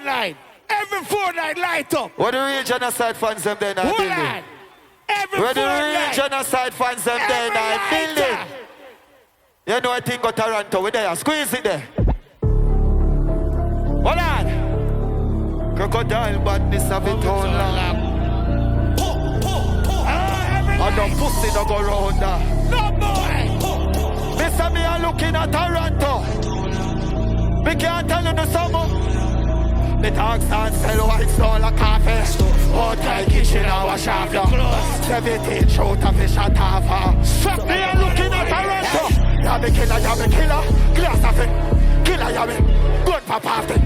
fortnight. Every fortnight light up. What the real genocide fans them there in Hold building? on. Every Where the real fortnight. genocide fans them there in Every building? lighter. You know I think of Toronto, we there, squeeze it there. Hold on. Crocodile badness have it all long. And the pussy don't go round there. No boy. Mister, me are looking at Toronto. Me can't tell you the summer. Me talk stand sell white stall a coffee. Hotel kitchen our shop ya. 17 shoot a fish at half. Me are looking at Toronto. Ya me killer, glass of it. Killer ya me, good pop off it.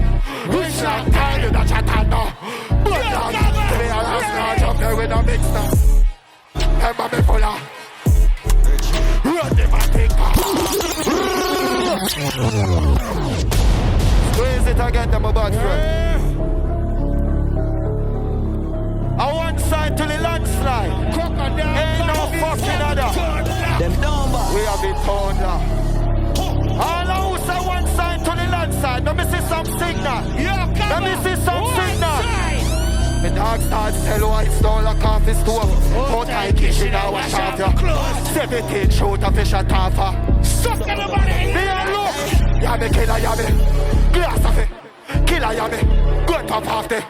Rich like time you don't chat on now. Good dog, me a last large up there with a mixer. Remember me full of run them and take back. Squeeze it again, them a bad friend. I one side to the landslide. Ain't no fucking other. Them number. We have it torn down. All I who say one side to the landslide. Let me see some signal. Let me see some signal. The dog starts tell white stone like coffee store. Put high kitchen our shop ya. 17 shoot a fish at half. Suck at the money. Me a look. Ya me killer ya me. Glass of it. Killer ya me. Good pop off the.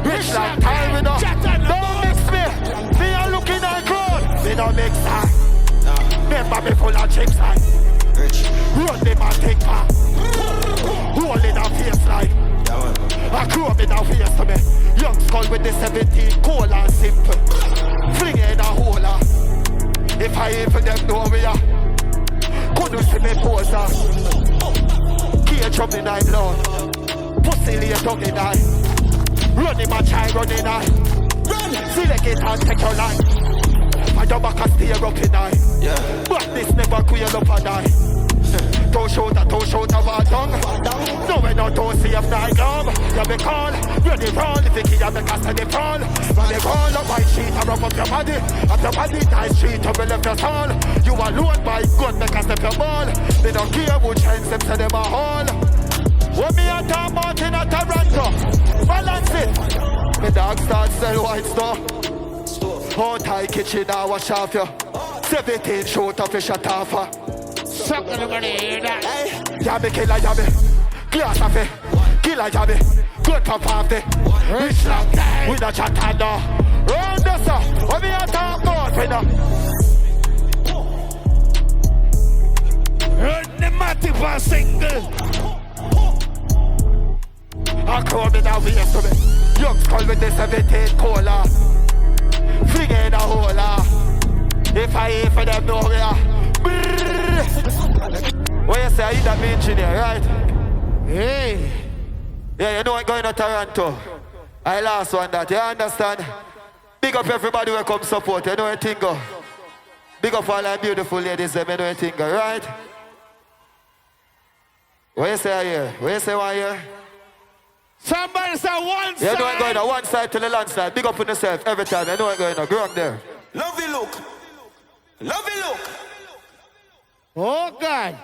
Rich like time we know. Don't mix me. Me a looking at crowd. Me don't mix that. Remember me full of chips like. Run them and take back. Roll in a face like. I grew up in a face to me. Young skull with the 17, cold and simple. Fling in a hole. If I even them know me, couldn't see me pose. Cage up in night, Lord. Pussy lay down in night. Run in my child, run in night. Select it and take your life. And your back and steer up in night. But this never queer up and die. Don't show that war tongue. No way no don't see if nightclub. You be call, ready roll. If you kill you make a steady fall. When they roll up white sheet and rub up your body. Up your body nice street and we left your soul. You alone by gun make a step your ball. They don't care which hands them say them a haul. When me a talk about in a Toronto, balance it. Me dog start sell white store. Hotel kitchen our shop ya. 17 shoot a fish at half. Suck at the money. Hear that? Ya me killer ya me. Glass of it. Killer ya me. Good pop off it. Rich long time. We don't chat on now. Round this up. When me a talk about we know. Run the Masicka single. I call me now here to me. Young skull with the 17 cola. Fling in a hole. If I ain't for them know we are. What you say, I that me engineer, right? Hey. Yeah, you know I'm going to Toronto. I last one that, you understand? Big up everybody who come support, you know what I think go. Big up all our beautiful ladies, you know what I think go, right? What you say here? What you say one here? Somebody say one side. You know I'm going to one side to the landslide. Big up on yourself every time, you know I'm going to grow up there. Love you look. Love you look. Oh God.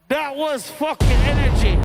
That was fucking energy.